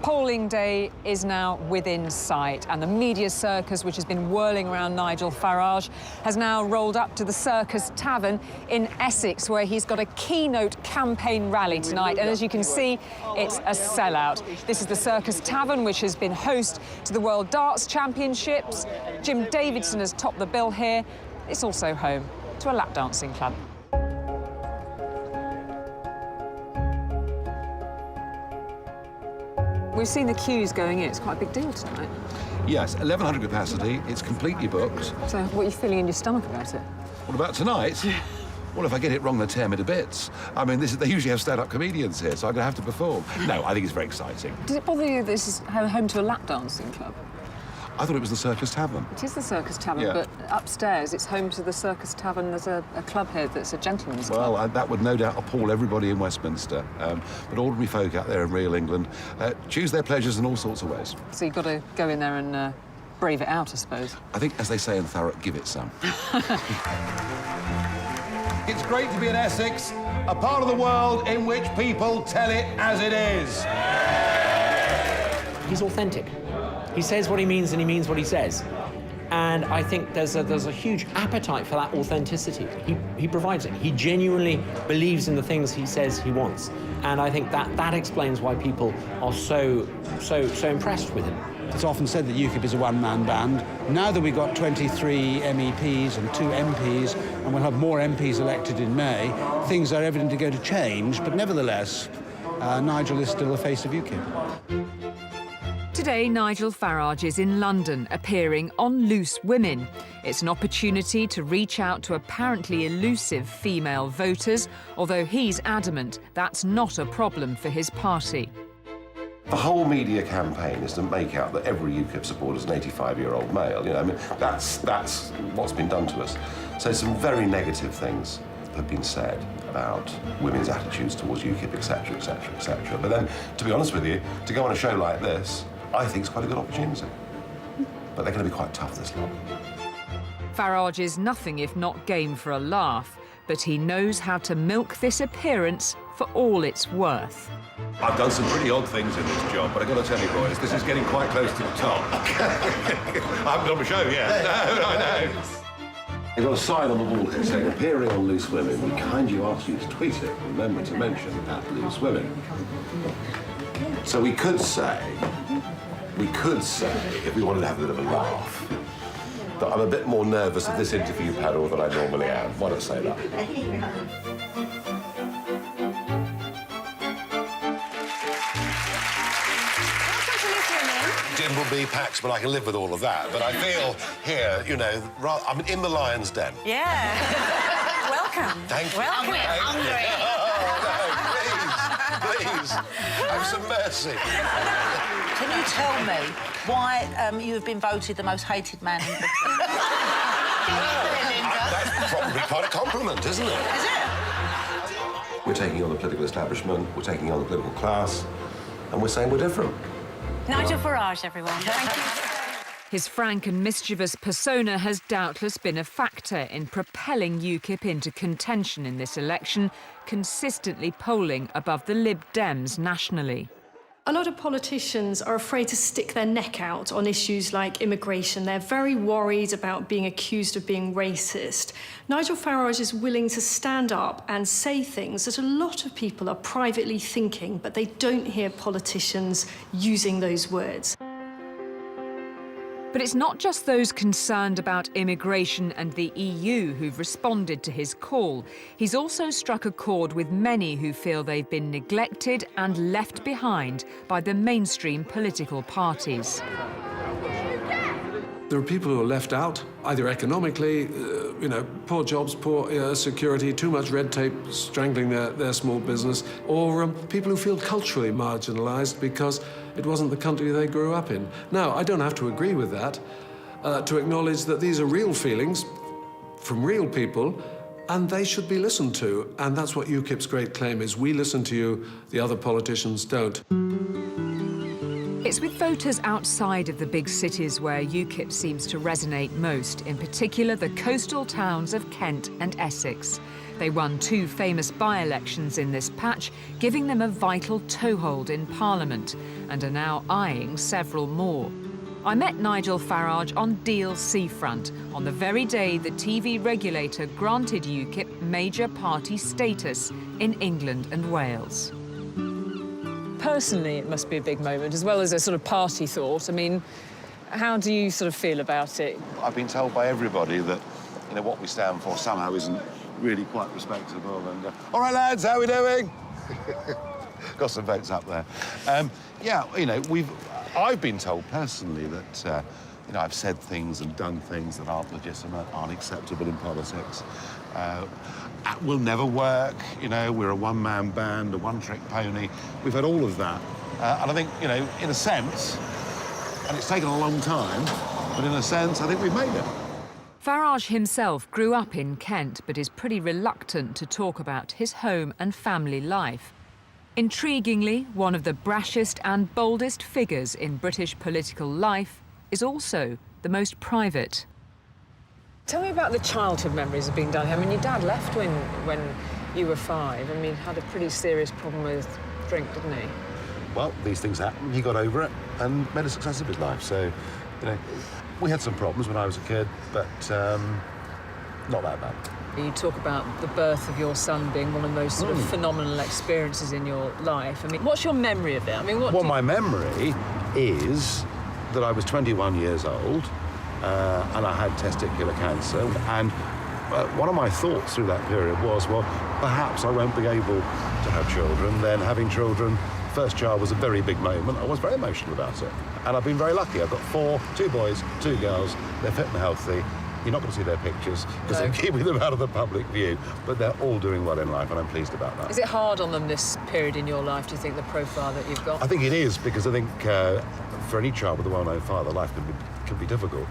Polling day is now within sight, and the media circus, which has been whirling around Nigel Farage, has now rolled up to the Circus Tavern in Essex, where he's got a keynote campaign rally tonight. And as you can see, it's a sellout. This is the Circus Tavern, which has been host to the World Darts Championships. Jim Davidson has topped the bill here. It's also home to a lap dancing club. We've seen the queues going in. It's quite a big deal tonight. Yes, 1,100 capacity. It's completely booked. So what are you feeling in your stomach about it? What about tonight? Well, if I get it wrong, they'll tear me to bits. I mean, they usually have stand-up comedians here, so I'm going to have to perform. No, I think it's very exciting. Does it bother you that this is home to a lap dancing club? I thought it was the Circus Tavern. It is the Circus Tavern, yeah. But upstairs it's home to the Circus Tavern. There's a club here that's a gentleman's club. Well, that would no doubt appall everybody in Westminster. But ordinary folk out there in real England choose their pleasures in all sorts of ways. So you've got to go in there and brave it out, I suppose. I think, as they say in Thurrock, give it some. It's great to be in Essex, a part of the world in which people tell it as it is. He's authentic. He says what he means and he means what he says. And I think there's a huge appetite for that authenticity. He provides it. He genuinely believes in the things he says he wants. And I think that explains why people are so impressed with him. It's often said that UKIP is a one-man band. Now that we've got 23 MEPs and 2 MPs, and we'll have more MPs elected in May, things are evidently going to change, but nevertheless, Nigel is still the face of UKIP. Today, Nigel Farage is in London, appearing on Loose Women. It's an opportunity to reach out to apparently elusive female voters, although he's adamant that's not a problem for his party. The whole media campaign is to make out that every UKIP supporter is an 85-year-old male. You know, I mean, that's what's been done to us. So some very negative things have been said about women's attitudes towards UKIP, etc., etc., etc. But then, to be honest with you, to go on a show like this, I think it's quite a good opportunity. But they're going to be quite tough, this lot. Farage is nothing if not game for a laugh, but he knows how to milk this appearance for all it's worth. I've done some pretty odd things in this job, but I've got to tell you, boys, this is getting quite close to the top. I haven't done a show yet. No, I know. They've got a sign on the wall here saying, appearing on Loose Women. We kindly ask you to tweet it. Remember to mention at Loose Women. So we could say, if we wanted to have a bit of a laugh, that I'm a bit more nervous at this interview panel than I normally am. Why not say that? Dimbleby, Paxman, I can live with all of that, but I feel here, you know, I'm in the lion's den. Yeah. Welcome. Thank you. Welcome. Hungry. Oh, no, please. Have some mercy. Can you tell me why you have been voted the most hated man in Britain? That's probably quite a compliment, isn't it? Is it? We're taking on the political establishment, we're taking on the political class, and we're saying we're different. Nigel Farage, everyone. Thank you. His frank and mischievous persona has doubtless been a factor in propelling UKIP into contention in this election, consistently polling above the Lib Dems nationally. A lot of politicians are afraid to stick their neck out on issues like immigration. They're very worried about being accused of being racist. Nigel Farage is willing to stand up and say things that a lot of people are privately thinking, but they don't hear politicians using those words. But it's not just those concerned about immigration and the EU who've responded to his call. He's also struck a chord with many who feel they've been neglected and left behind by the mainstream political parties. There are people who are left out, either economically, poor jobs, poor security, too much red tape strangling their small business, or people who feel culturally marginalised because it wasn't the country they grew up in. Now, I don't have to agree with that, to acknowledge that these are real feelings from real people, and they should be listened to. And that's what UKIP's great claim is: we listen to you, the other politicians don't. It's with voters outside of the big cities where UKIP seems to resonate most, in particular the coastal towns of Kent and Essex. They won 2 famous by-elections in this patch, giving them a vital toehold in Parliament, and are now eyeing several more. I met Nigel Farage on Deal Seafront, on the very day the TV regulator granted UKIP major party status in England and Wales. Personally, it must be a big moment, as well as a sort of party thought. I mean, how do you sort of feel about it? I've been told by everybody that, you know, what we stand for somehow isn't really quite respectable. And all right, lads, how are we doing? Got some votes up there. Yeah, you know, I've been told personally that, you know, I've said things and done things that aren't legitimate, aren't acceptable in politics. Will never work, you know, we're a one-man band, a one-trick pony. We've had all of that. And I think, you know, in a sense, and it's taken a long time, but in a sense, I think we've made it. Farage himself grew up in Kent, but is pretty reluctant to talk about his home and family life. Intriguingly, one of the brashest and boldest figures in British political life is also the most private. Tell me about the childhood memories of being down here. I mean, your dad left when you were 5. I mean, had a pretty serious problem with drink, didn't he? Well, these things happen. He got over it and made a success of his life. So, you know, we had some problems when I was a kid, but not that bad. You talk about the birth of your son being one of those sort of phenomenal experiences in your life. I mean, what's your memory of it? I mean, my memory is that I was 21 years old and I had testicular cancer. And one of my thoughts through that period was, well, perhaps I won't be able to have children. Then having children, first child was a very big moment. I was very emotional about it. And I've been very lucky. I've got 2 boys, 2 girls. They're fit and healthy. You're not going to see their pictures because I'm keeping them out of the public view, but they're all doing well in life, and I'm pleased about that. Is it hard on them, this period in your life, do you think, the profile that you've got? I think it is, because I think for any child with a well-known father, life can be difficult.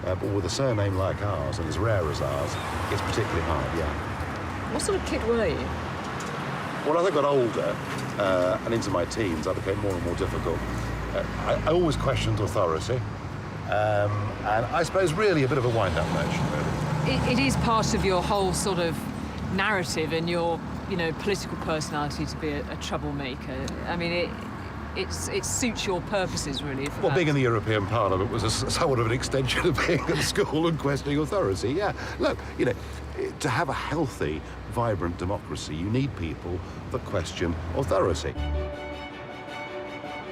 But with a surname like ours, and as rare as ours, it's particularly hard, yeah. What sort of kid were you? Well, as I got older and into my teens, I became more and more difficult. I always questioned authority. And I suppose really a bit of a wind-up notion, really. It is part of your whole sort of narrative and your, you know, political personality to be a troublemaker. I mean, it suits your purposes, really. Well, being in the European Parliament was somewhat of an extension of being at school and questioning authority, yeah. Look, you know, to have a healthy, vibrant democracy, you need people that question authority.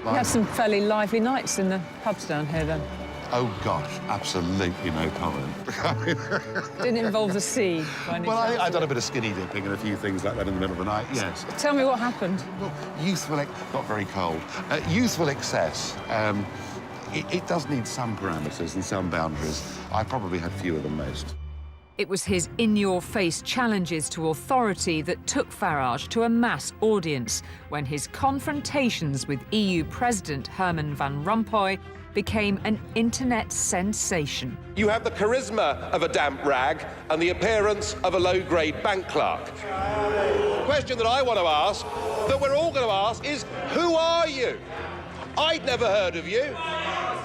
You had some fairly lively nights in the pubs down here, then. Oh, gosh, absolutely no comment. Didn't involve the sea, by any Well, chance, I've done a bit of skinny dipping and a few things like that in the middle of the night, yes. Tell me what happened. Well, youthful, not very cold. Youthful excess. It does need some parameters and some boundaries. I probably had fewer than most. It was his in-your-face challenges to authority that took Farage to a mass audience when his confrontations with EU President Herman Van Rompuy became an internet sensation. You have the charisma of a damp rag and the appearance of a low-grade bank clerk. The question that I want to ask, that we're all going to ask, is who are you? I'd never heard of you.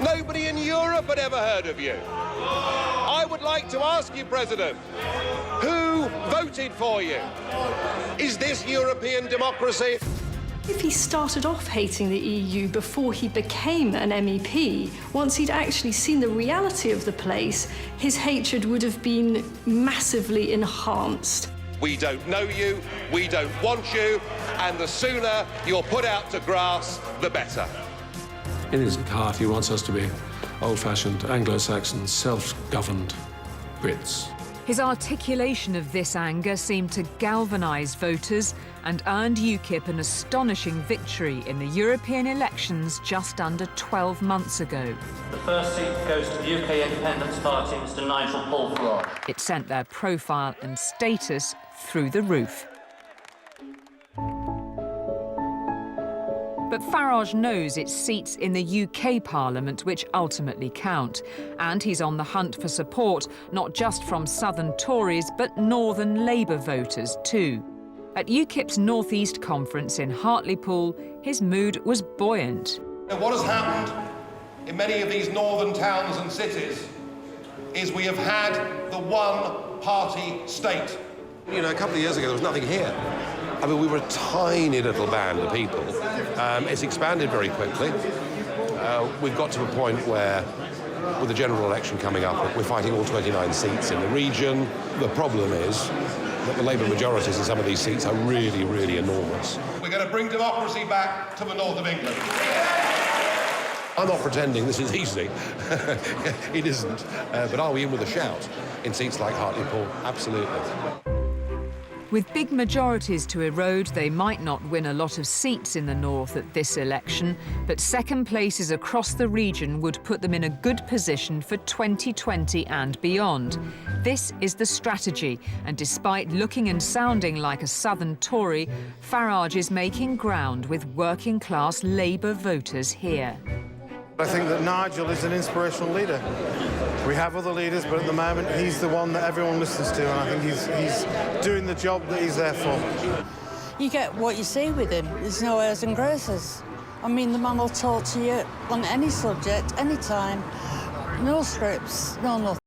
Nobody in Europe had ever heard of you. I would like to ask you, President, who voted for you? Is this European democracy? If he started off hating the EU before he became an MEP, once he'd actually seen the reality of the place, his hatred would have been massively enhanced. We don't know you, we don't want you, and the sooner you're put out to grass, the better. In his heart, he wants us to be old-fashioned, Anglo-Saxon, self-governed Brits. His articulation of this anger seemed to galvanise voters and earned UKIP an astonishing victory in the European elections just under 12 months ago. The first seat goes to the UK Independence Party, Mr. Nigel Farage. It sent their profile and status through the roof. But Farage knows it's seats in the UK Parliament which ultimately count. And he's on the hunt for support, not just from southern Tories, but northern Labour voters too. At UKIP's North East Conference in Hartlepool, his mood was buoyant. What has happened in many of these northern towns and cities is we have had the one-party state. You know, a couple of years ago, there was nothing here. I mean, we were a tiny little band of people. It's expanded very quickly. We've got to a point where, with the general election coming up, we're fighting all 29 seats in the region. The problem is that the Labour majorities in some of these seats are really, really enormous. We're going to bring democracy back to the north of England. I'm not pretending this is easy. It isn't. But are we in with a shout in seats like Hartlepool? Absolutely. With big majorities to erode, they might not win a lot of seats in the north at this election, but second places across the region would put them in a good position for 2020 and beyond. This is the strategy, and despite looking and sounding like a southern Tory, Farage is making ground with working-class Labour voters here. I think that Nigel is an inspirational leader. We have other leaders, but at the moment he's the one that everyone listens to, and I think he's doing the job that he's there for. You get what you see with him. There's no airs and graces. I mean, the man will talk to you on any subject, any time. No scripts, no nothing.